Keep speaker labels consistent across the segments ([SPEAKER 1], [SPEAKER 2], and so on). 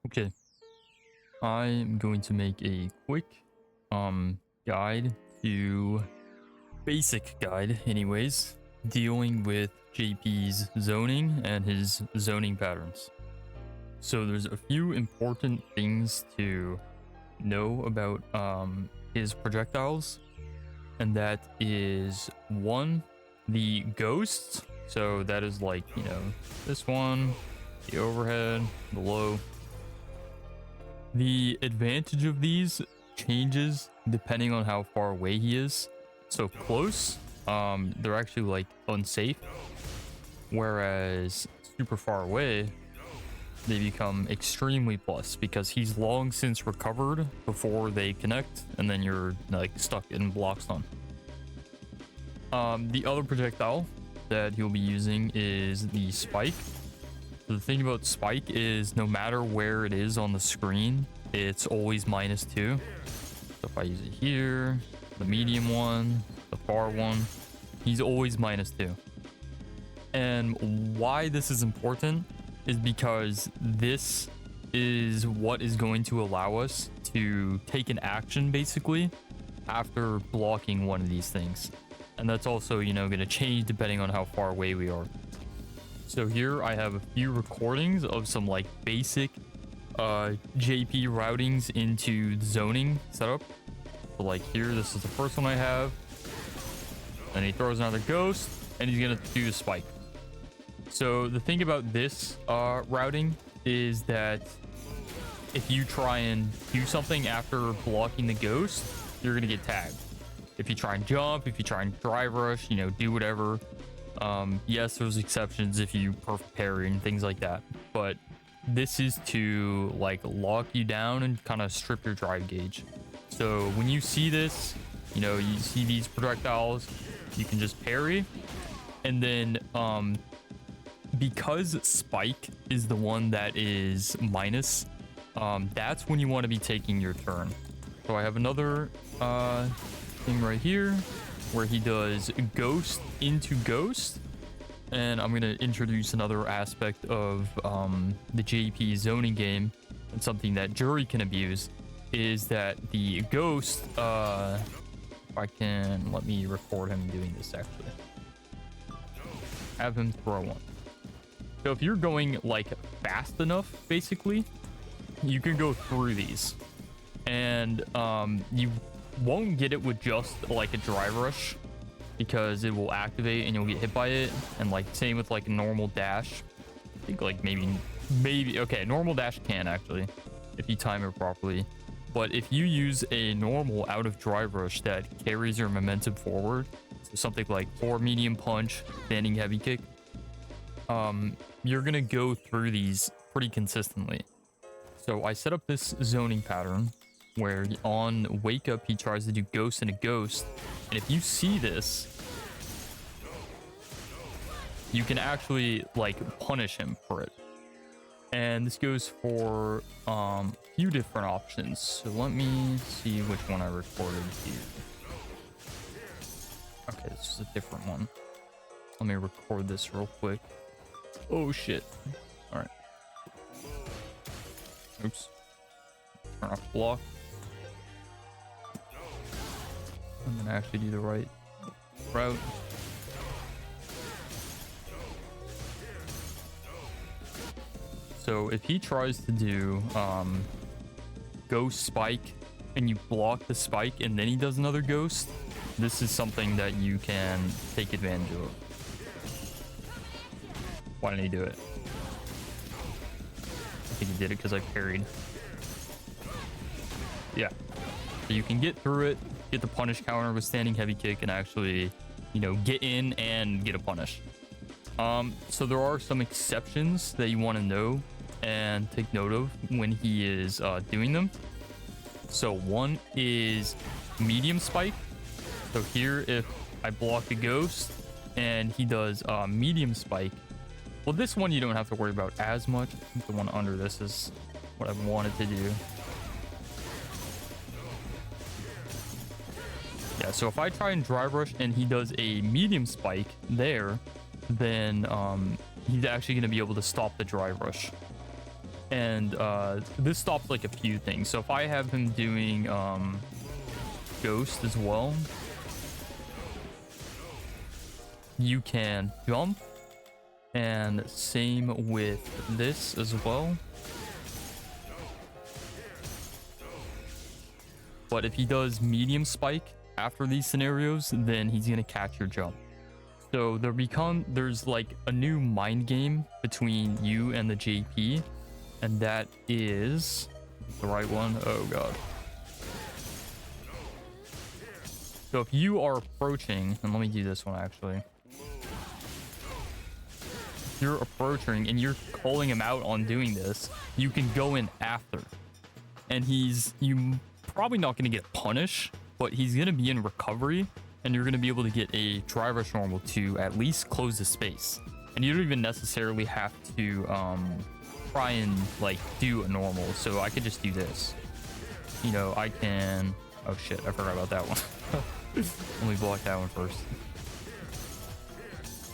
[SPEAKER 1] Okay, I'm going to make a quick guide to basic guide anyways, dealing with JP's zoning and his zoning patterns. So there's a few important things to know about his projectiles, and that is one, the ghosts. So that is like, this one, the overhead, the low. The advantage of these changes depending on how far away he is. So close, they're actually like unsafe, whereas super far away, they become extremely plus because he's long since recovered before they connect, and then you're like stuck in block stun. The other projectile that he'll be using is the spike. So the thing about spike is no matter where it is on the screen, it's always -2. So if I use it here, the medium one, the far one, he's always -2. And why this is important is because this is what is going to allow us to take an action basically after blocking one of these things. And that's also, going to change depending on how far away we are. So here I have a few recordings of some like basic JP routings into the zoning setup. So like here, this is the first one I have. And he throws another ghost and he's gonna do the spike. So the thing about this routing is that if you try and do something after blocking the ghost, you're gonna get tagged. If you try and jump, if you try and drive rush, do whatever. Yes, there's exceptions if you perfect parry and things like that, but this is to like lock you down and kind of strip your drive gauge. So when you see this, you see these projectiles, you can just parry, and then because spike is the one that is minus, that's when you want to be taking your turn. So I have another thing right here where he does ghost into ghost, and I'm going to introduce another aspect of the JP zoning game, and something that Jury can abuse is that the ghost, if I can, let me record him doing this actually. Have him throw one. So if you're going like fast enough, basically, you can go through these, and you won't get it with just like a drive rush because it will activate and you'll get hit by it. And like same with like a normal dash. I think like maybe okay, normal dash can actually if you time it properly, but if you use a normal out of drive rush that carries your momentum forward, so something like 4 medium punch, standing heavy kick, you're gonna go through these pretty consistently. So I set up this zoning pattern where on wake up he tries to do ghost and a ghost, and if you see this, you can actually like punish him for it. And this goes for a few different options. So let me see which one I recorded here. Okay, this is a different one. Let me record this real quick. Oh shit. All right. Oops. Turn off block. I'm gonna actually do the right route. So if he tries to do ghost spike and you block the spike and then he does another ghost, this is something that you can take advantage of. Why didn't he do it? I think he did it because I parried. Yeah. So you can get through it, get the punish counter with standing heavy kick, and actually, get in and get a punish. So there are some exceptions that you want to know and take note of when he is doing them. So one is medium spike. So here, if I block a ghost and he does medium spike, well, this one you don't have to worry about as much. I think the one under this is what I wanted to do. Yeah, so if I try and drive rush and he does a medium spike there, then he's actually going to be able to stop the drive rush. And this stops like a few things. So if I have him doing Ghost as well, you can jump, and same with this as well. But if he does medium spike after these scenarios, then he's gonna catch your jump. So there's like a new mind game between you and the JP, and that is the right one. Oh god. So if you are approaching, and let me do this one actually. If you're approaching and you're calling him out on doing this, you can go in after. And you probably not going to get punished, but he's going to be in recovery, and you're going to be able to get a dry rush normal to at least close the space. And you don't even necessarily have to try and like do a normal. So I could just do this. You know, I can... Oh shit, I forgot about that one. Let me block that one first.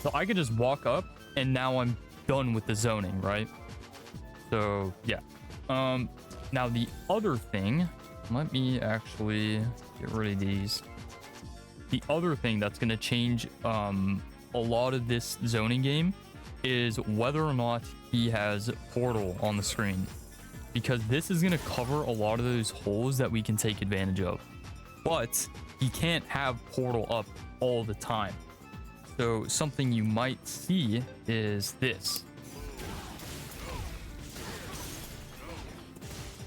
[SPEAKER 1] So I could just walk up, and now I'm done with the zoning, right? So yeah. Now the other thing, let me actually get rid of these. The other thing that's going to change a lot of this zoning game is whether or not he has portal on the screen, because this is going to cover a lot of those holes that we can take advantage of. But he can't have portal up all the time. So something you might see is this.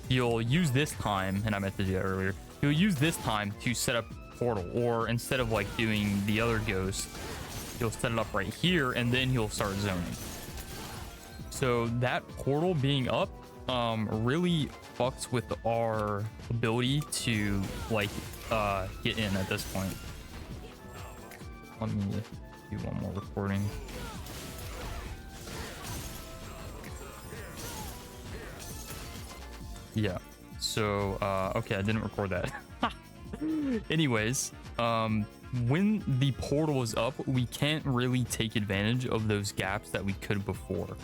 [SPEAKER 1] You'll use this time, and I meant to do that earlier. You'll use this time to set up portal, or instead of like doing the other ghost, you'll set it up right here, and then you'll start zoning. So that portal being up really fucks with our ability to like get in at this point. Let me do one more recording. Yeah, so okay, I didn't record that. Anyways, when the portal is up, we can't really take advantage of those gaps that we could before.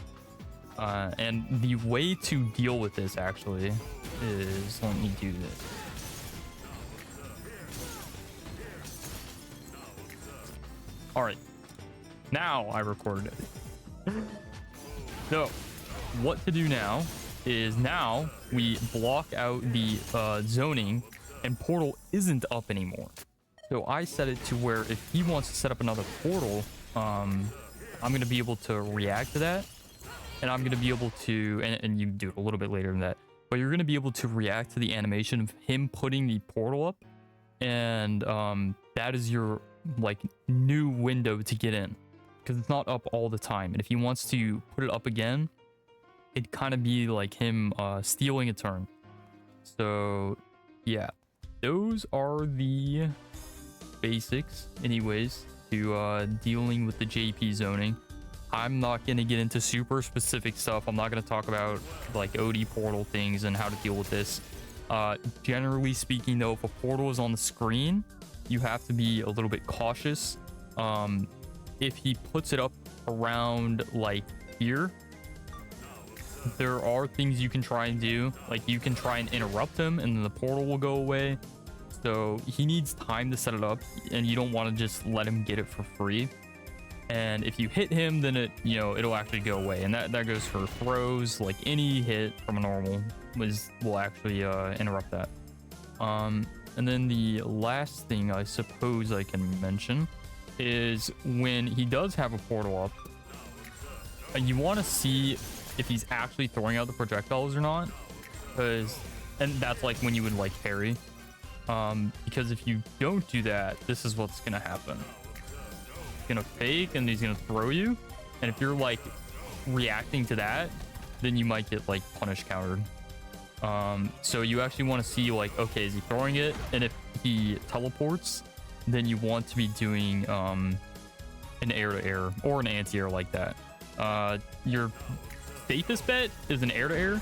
[SPEAKER 1] And the way to deal with this actually is, let me do this. All right, now I recorded it. So what to do now is, now we block out the zoning, and portal isn't up anymore. So I set it to where if he wants to set up another portal, I'm going to be able to react to that. And I'm going to be able to, and you do it a little bit later than that, but you're going to be able to react to the animation of him putting the portal up. And that is your like new window to get in, because it's not up all the time. And if he wants to put it up again, it'd kind of be like him stealing a turn. So yeah, those are the basics anyways to dealing with the JP zoning. I'm not going to get into super specific stuff. I'm not going to talk about like OD portal things and how to deal with this. Generally speaking though, if a portal is on the screen, you have to be a little bit cautious. If he puts it up around like here, there are things you can try and do. Like you can try and interrupt him, and then the portal will go away. So he needs time to set it up, and you don't want to just let him get it for free. And if you hit him, then it, you know, it'll actually go away. And that goes for throws. Like any hit from a normal will actually interrupt that. And then the last thing I suppose I can mention is when he does have a portal up, you want to see if he's actually throwing out the projectiles or not, and that's like when you would like parry, because if you don't do that, this is what's gonna happen. He's gonna fake and he's gonna throw you, and if you're like reacting to that, then you might get like punish countered. So you actually want to see like, okay, is he throwing it? And if he teleports, then you want to be doing an air-to-air or an anti-air like that. Your safest bet is an air-to-air,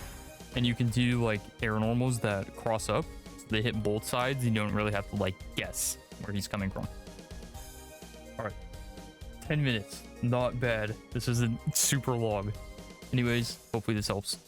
[SPEAKER 1] and you can do like air normals that cross up, so they hit both sides. You don't really have to like guess where he's coming from. All right, 10 minutes, not bad. This isn't super long. Anyways, hopefully this helps.